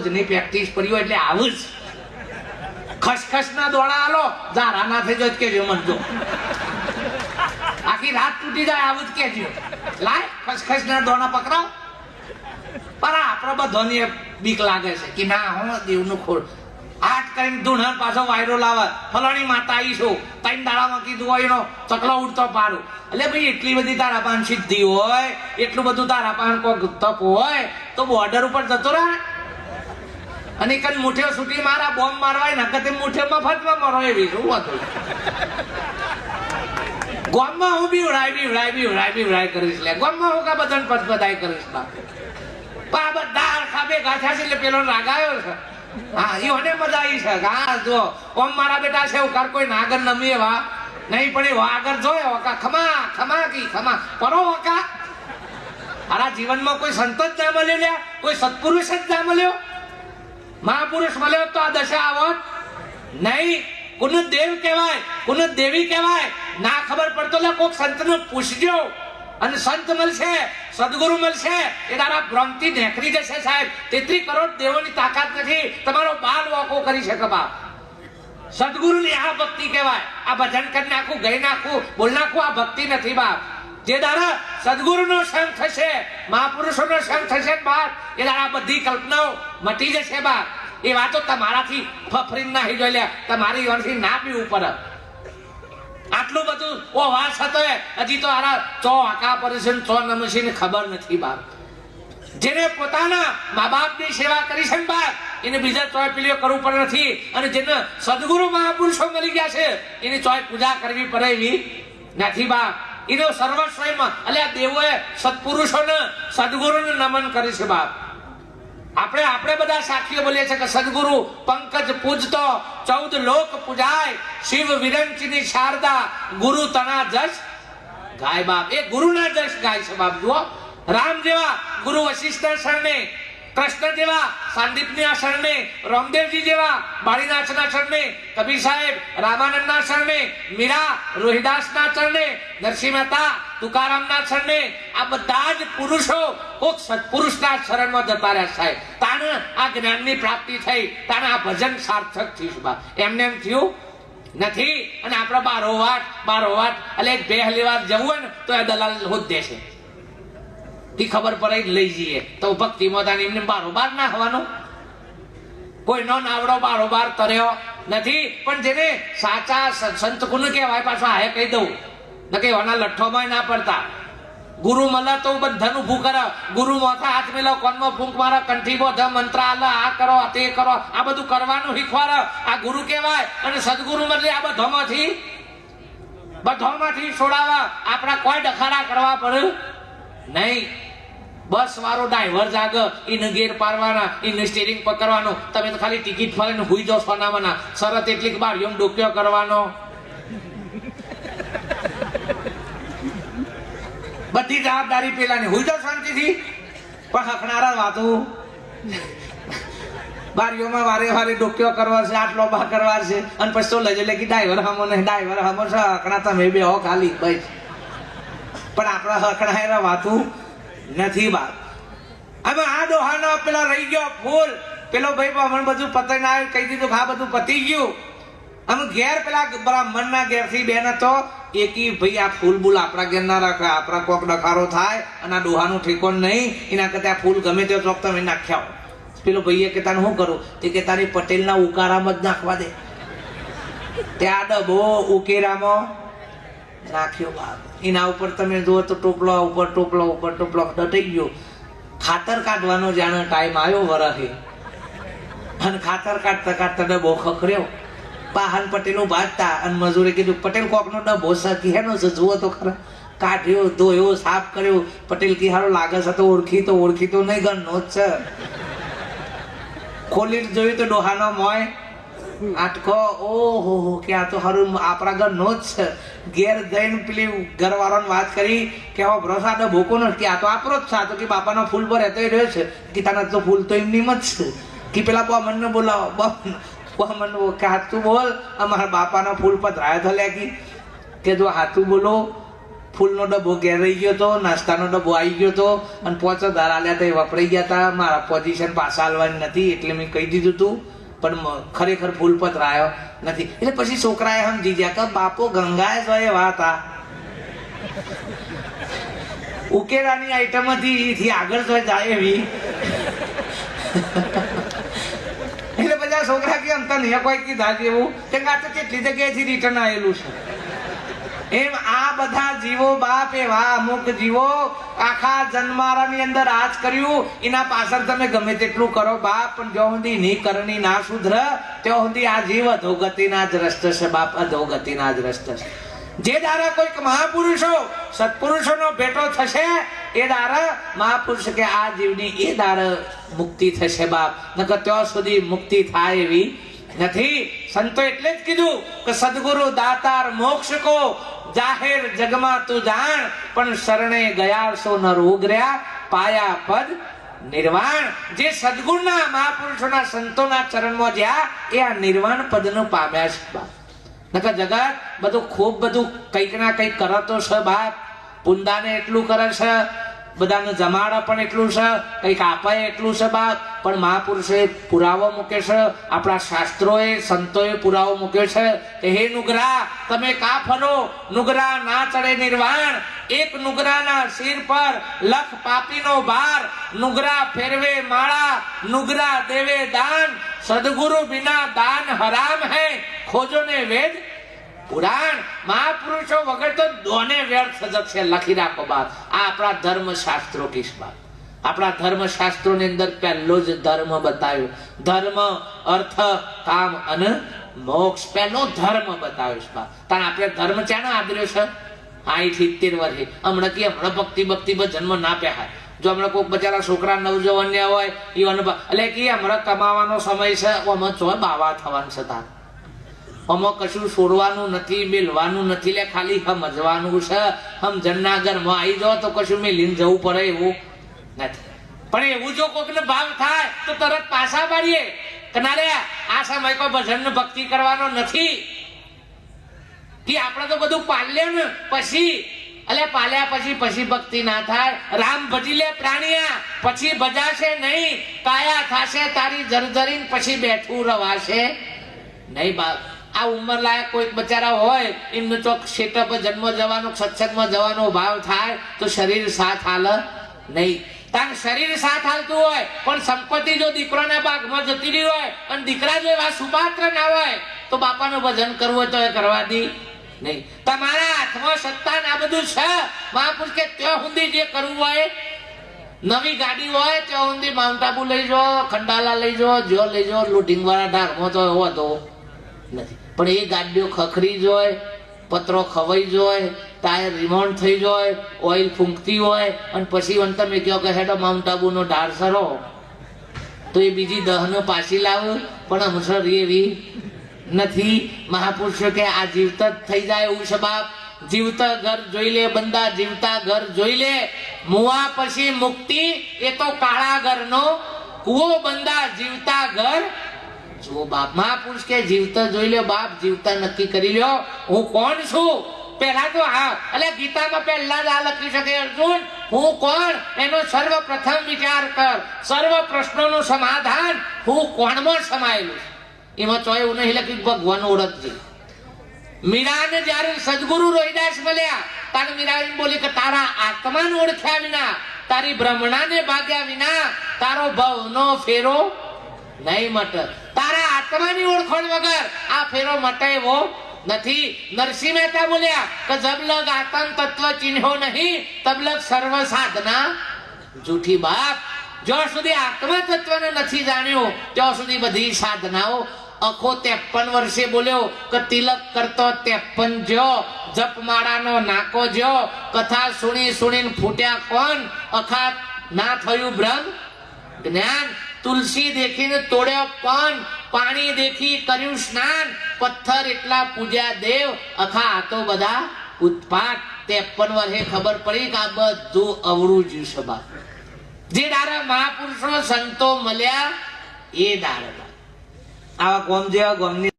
રોજની પ્રેક્ટિસ પડી હોય એટલે આવું જ ખસખસના દોણા આલો જારા ના થઈ જાય કેજો મન જો આખી રાત તૂટી જાય આવું જ કેજો લાય ખસખસના દોણા પકડાવ પર આપણો બધોની બીક લાગે છે કે ના હું દેવનું ખોળ આઠ કરીને ધૂણ પાછો વાયરો લાવે ફલાણી માતા આવી છું 3 દાડામાં કીધું હોય એનો ચકલો ઉડતો પાડું એટલે ભાઈ એટલી બધી તારા પાન સિદ્ધિ હોય એટલું બધું તારા પાન કોઈ તપ હોય તો બોર્ડર ઉપર જતો રહે અને કઈ મુઠ્ઠીઓ છૂટી મારા બોમ્બ મારવાય ને કતે મુઠ્ઠીઓમાં ફટવા મારો એવી શું હતું ગામમાં હું બીવડાય કરીશ લે ગામમાં હું કા બધાને પદપદાય કરીશ ના પા બધા ખાબે ગાંઠ્યા છે એટલે પેલો રાગાયો છે હા ઈઓને મજા આવી છે હા જો ઓમ મારા બેટા છે કર કોઈ નાગર નમી વા નહીં પણ એ આગળ જોયો કા ખમા ખમા કી ખમા પરો કા આરા જીવનમાં કોઈ સંત જ ના મળ્યો લ્યા કોઈ સત્પુરુષ જ ના મળ્યો મહાપુરુષ મળ્યો તો આ દશા આવત નહીં કોને દેવ કહેવાય કોને દેવી કહેવાય ના ખબર પડતો લે કોક સંતને પૂછજો અને સંત મળશે સદગુરુ મળશે એ તારા ભ્રમથી નેકરી જશે સાહેબ 33 કરોડ દેવોની તાકાત નથી તમારો બાલ વાકો કરી શકે બાપ સદગુરુની આ ભક્તિ કહેવાય આ ભજન કરી નાખું ગઈ નાખું બોલ નાખું આ ભક્તિ નથી બાપ જે દારા સદગુરુનો સંગ થશે મહાપુરુષોનો સંગ થશે બાપ એ તારા બધી કલ્પનાઓ મટી જશે બાપ એ વાતો તમારાથી ફફરી નાહી જોઈ લે તમારી વાંથી ના પીવું પડે આટલું બધું ઓ વાસ હતો હજી તો આરા ચો આકા પરિસન ચો નમશીને ખબર નથી બાપ જેને પોતાના મા બાપની સેવા કરી છે બાપ એને બીજા ચોય પીલીઓ કરવું પડે નથી અને જેને સદગુરુ મહાપુરુષો મળી ગયા છે એની ચોય પૂજા કરવી પડે એવી નથી બાપ એનો સર્વસ્વમાં અલ્યા દેવોએ સત્પુરુષોને સદગુરુને નમન કરી છે બાપ આપણે બધા સાખીઓ બોલીએ છે કે સદગુરુ પંકજ પૂજતો 14 લોક પૂજાય શિવ વિરંચની શારદા ગુરુ તના જશ ગાય બાપ એ ગુરુના જશ ગાય છે બાપ જુઓ રામ જેવા ગુરુ વશિષ્ઠ શરણે કૃષ્ણ જેવા સાંદીપના શરણે રામદેવજી જેવા બાળીનાથના શરણે કબીર સાહેબ રામાનંદના શરણે મીરા રોહિદાસના શરણે નરસિંહ મહેતા તુકારામના શરણે આ બધા જ પુરુષો કોક સત્પુરુષના શરણમાં જતા રહ્યા સાહેબ તાને આ જ્ઞાનની પ્રાપ્તિ થઈ તાને આ ભજન સાર્થક થયું બા એમને એમ થયું નથી અને આપણે બારોવાટ એટલે એક બે હલીવાર જવું હોય ને તો એ દલાલ હોત દેશે તી ખબર પડે લઈ જઈએ તો ભક્તિ મોદાની એમને બારોબાર ના હવાનું કોઈ નો નાવડો બારોબાર તર્યો નથી પણ જેને સાચા સંત કોને કહેવાય પાછો આ કહી દઉં ન કે ઓના લઠ્ઠોમાં ના પડતા ગુરુ મળે તો બધાનું ઊભું કરે ગુરુ માથા હાથ મેલો કોનમાં ફૂંક મારે કંઠી બોધે મંત્ર આલે આ કરો તે કરો આ બધું કરવાનું શીખવાડે આ ગુરુ કહેવાય અને સદગુરુ મળે આ બધામાંથી છોડાવા આપણા કોઈ ડખાડા કરવા પડે નહીં બસ વાળો ડ્રાઈવર જાગ એને ગેર પાડવાના એને સ્ટીરિંગ પકડવાનું તમે તો ખાલી ટિકિટ ફરીને હુઈ જાઓ સોનાવાના શરત એટલી બારીઓ ડોક્યો કરવાનો બધી જવાબદારી પેલાની હુઈ જાઓ શાંતિથી પણ હકનારા વાતો બારીઓમાં વારે ડોક્યો કરવા છે આટલો બા કરવા છે અને પછી તો લઈ લે કે ડ્રાઈવર હમો છે હકણા તમે બે હો ખાલી ભાઈ પણ આપણા હકણા વાતું નથી બાપ હવે આ ડોહાનો પેલા રહી ગયો ફૂલ પેલો ભાઈ હમણાં બધું પતંગ આવ્યું કહી દીધું કે આ બધું પતી ગયું અમે ઘેર પેલા બ્રાહ્મણના ઘેરથી બેન હતો એકી ભાઈ આ ફૂલ બુલ આપણા ઘેર ના રાખે આપણા કોક ડખારો થાય અને આ ડોહાનું ઠેકોણ નહીં એના કરતા ફૂલ ગમે તે ચોક તમે નાખ્યા પેલો ભાઈએ કે તારે શું કરું તે કે તારી પટેલના ઉકારામાં જ નાખવા દે ત્યાં ડબો ઉકેરામાં નાખ્યો બાપ એના ઉપર તમે જુઓ તો ટોપલો ઉપર દટાઈ ગયો ખાતર કાઢવાનો જાણે ટાઈમ આવ્યો વરહે અને ખાતર કાઢતા ડબ્બો ખખર્યો પાહન પટેલો બાજતા અને મજૂરે કીધું પટેલ કોકનો ડબ્બો સકી હેનો છે જુઓ તો ખરા કાઢ્યો ધોયો સાફ કર્યો પટેલ કી હારો લાગે છે તો ઓળખી તો નહીં ગણનો જ છે ખોલી જોયું તો ડોહાનો મોય આટકો ઓહો કે આ તો હારું આપણા ઘર નો જ છે ઘેર જઈને પેલી ઘરવાળાને વાત કરી કે હવે ભરોસા તો ભૂકો નથી કે આ તો આપણો જ છે તો કે બાપાનો ફૂલ પર રહેતો રહ્યો છે કે તાના તો ફૂલ તો એમની જ છે કે પેલા બોમનને બોલાવો બોમન કે હાથું બોલ અમારા બાપાના ફૂલ પર ધરાયો થયા કે જો હાથું બોલો ફૂલનો ડબ્બો ઘેર રહી ગયો હતો, નાસ્તાનો ડબ્બો આવી ગયો હતો અને 5000 આલ્યા તો એ વપરાઈ ગયા હતા. મારા પોઝિશન પાછા હાલવાની નથી એટલે મેં કહી દીધું હતું, પણ ખરેખર ફૂલપત્ર આવ્યો નથી. એટલે પછી છોકરાએ સમજી ગયા કે બાપો ગંગાએ જો એ વાત આ ઉકેલાની આઈટમ હતી આગળ તો જાય એવી. એટલે બધા છોકરા કે અંતર નહીં કોઈ કીધા જેવું કે આ તો કેટલી જગ્યાએથી રિટર્ન આવેલું છે. એમ આ બધા જીવો બાપ એવા અમુક જીવો આખા જન્મારાની અંદર આજ કર્યું, એના પાછળ તમે ગમે તેટલું કરો બાપ, પણ જો સુધી ની કરણી ના સુધર ત્યાં સુધી આ જીવ અધોગતિના જ રસ્તે છે બાપ, અધોગતિના જ રસ્તે છે. જે દારા કોઈક મહાપુરુષો સત્પુરુષોનો ભેટો થશે એ દારા મહાપુરુષ કે આ જીવની એ દારા મુક્તિ થશે બાપ, નકર ત્યાં સુધી મુક્તિ થાય એવી નથી. સંતો એટલે જ કીધું કે સદગુરુ દાતાર મોક્ષ કો જાહેર જગમાં તું જાણ, પણ શરણે ગયા સો નર ઉગર્યા પાયા પદ નિર્વાણ. જે સદગુરુના મહાપુરુષોના સંતોના ચરણમાં જ્યાં એ આ નિર્વાણ પદનું પામ્યા છે બાપ. નકર જગત બધું ખૂબ બધું કંઈક ના કંઈક કરતો છે બાપ. પુંદાને એટલું કરે છે, બધાને જમાડા પણ એટલું છે, કંઈક આપાય એટલું છે બાપ, પણ મહાપુરુષોએ પુરાવો મૂકે છે, આપણા શાસ્ત્રોએ સંતોએ પુરાવો મૂક્યો છે કે હે નુગરા તમે કા ફરો, નુગરા ના ચડે નિર્વાણ. એક નુગરાના શિર પર લખ પાપીનો ભાર, નુગરા ફેરવે માળા, નુગરા દેવે દાન, સદગુરુ બિના દાન હરામ હૈ, ખોજો ને વેદ પુરાણ. મહાપુરુષો વગર તો દોને વ્યર્થ જશે. લખી રાખો બાપ, આ આપણા ધર્મ શાસ્ત્રો કિસ બાપ. આપણા ધર્મ શાસ્ત્રો ની અંદર પહેલો જ ધર્મ બતાવ્યો, ધર્મ અર્થ કામ અને મોક્ષ, પહેલો ધર્મ બતાવ્યો બાપ. કારણ આપણે ધર્મ ચાનો આદર્યો છે 60-70 વર્ષે. હમણાં ભક્તિ જન્મ ના પહેરાય. જો હમણાં કોઈક બચારા છોકરા નવજવાન હોય એ અનુભવ એટલે કે હમણાં કમાવાનો સમય છે, આમાં ચો બાવા થવાનું છે. તાર આમાં કશું છોડવાનું નથી, મેલવાનું નથી, લે ખાલી સમજવાનું છે. સમજણના ઘરમાં આવી જાઓ તો કશું મેલીને જવું પડે એવું નથી. પણ એવું જો કોઈકને ભાવ થાય તો તરત પાછા પાડીએ કે ના રે આ સમય કોઈ ભજન ભક્તિ કરવાનો નથી. કે આપણે તો બધું પાલ્યો ને પછી, એટલે પાલ્યા પછી ભક્તિ ના થાય. રામ ભજી લે પ્રાણિયા પછી ભજાશે નહીં, કાયા થાશે તારી જર્જરીને પછી બેઠું રવાશે નહીં બાપ. આ ઉંમર લાયક કોઈક બચારા હોય એમનો ચોક સેટઅપ જન્મ જવાનો સત્સંગમાં જવાનો ભાવ થાય તો શરીર સાથ હાલ નહીં. કારણ શરીર સાથ હાલતું હોય પણ સંપત્તિ જો દીકરાના ભાગમાં જતી રહી હોય અને દીકરા જો એવા સુપાત્ર ના હોય તો બાપાનું ભજન કરવું હોય તો એ કરવા દી નહીં. તમારા હાથમાં સત્તા આ બધું છે. મહાપુરુષ કે ત્યાં સુધી જે કરવું હોય, નવી ગાડી હોય ત્યાં સુધી માઉન્ટ આબુ લઈ જાઓ, ખંડાલા લઈ જાઓ, જો લઈ જાઓ, લૂંટિંગ વાળા ઢારમાં તો એવો તો નથી. પણ એ ગાડીઓ ખખરી જોય, પત્રો ખવાઈ જોય, ટાયર રિમોન્ટ થઈ જાય, ઓઇલ ફૂંકતી હોય અને પછી તમે કહો કે હેડો માઉન્ટ આબુનો ઢાર સરો તો એ બીજી દહનો પાછી લાવે પણ અમસર એવી નથી. મહાપુરુષો કે આ જીવતા જ થઈ જાય એવું છે બાપ. જીવતા ઘર જોઈ લે બંદા, જીવતા ઘર જોઈ લે, મુવા પછી મુક્તિ એ તો કાળા ઘરનો કુવો બંદા, જીવતા ઘર જો બાપ. મહાપુરુષ કે જીવતા જોઈ લે બાપ, જીવતા નક્કી કરી લ્યો હું કોણ છું. પહેલા તો હા એટલે ગીતામાં પહેલા જ આ લખી શકે અર્જુન હું કોણ એનો સર્વપ્રથમ વિચાર કર. સર્વ પ્રશ્નોનું સમાધાન હું કોણમાં સમાયેલું છે. એમાં ચોય એવું નહીં લખ્યું ભગવાન ઓળખજે. મીરાને જયારે સદગુરુ રોહિદાસ મળ્યા ત્યારે મીરા એમ બોલી કે તારા આત્માને ઓળખ્યા વિના, તારી બ્રહ્મણાને ભાગ્યા વિના તારો ભવનો ફેરો નહીં મટે. તારા આત્માની ઓળખણ વગર આ ફેરો મટે એવો નથી. નરસિંહ મહેતા બોલ્યા કે જબ લગ આત્મ તત્વ ચિહ્નો નહીં તબ લગ સર્વ સાધના જૂઠી બાપ. જ્યાં સુધી આત્મા તત્વને નથી જાણ્યું ત્યાં સુધી બધી સાધનાઓ અખો 53 વર્ષે બોલ્યો કે તિલક કરતો 53 જો, જપમાળાનો નાકો જો, કથા સુણીને ફૂટ્યા કોણ, અખાત ના થયું બ્રહ્મ જ્ઞાન. તુલસી દેખીને તોડ્યો પણ, પાણી દેખી કર્યું સ્નાન, પથ્થર એટલા પૂજ્યા દેવ, અખા આ તો બધા ઉત્પાત. 53 વર્ષે ખબર પડી કે આ બધું અવળું જ્યું છે બાપ. જે દારા મહાપુરુષો સંતો મળ્યા એ દારા આવા ગોમ જેવા ગોમની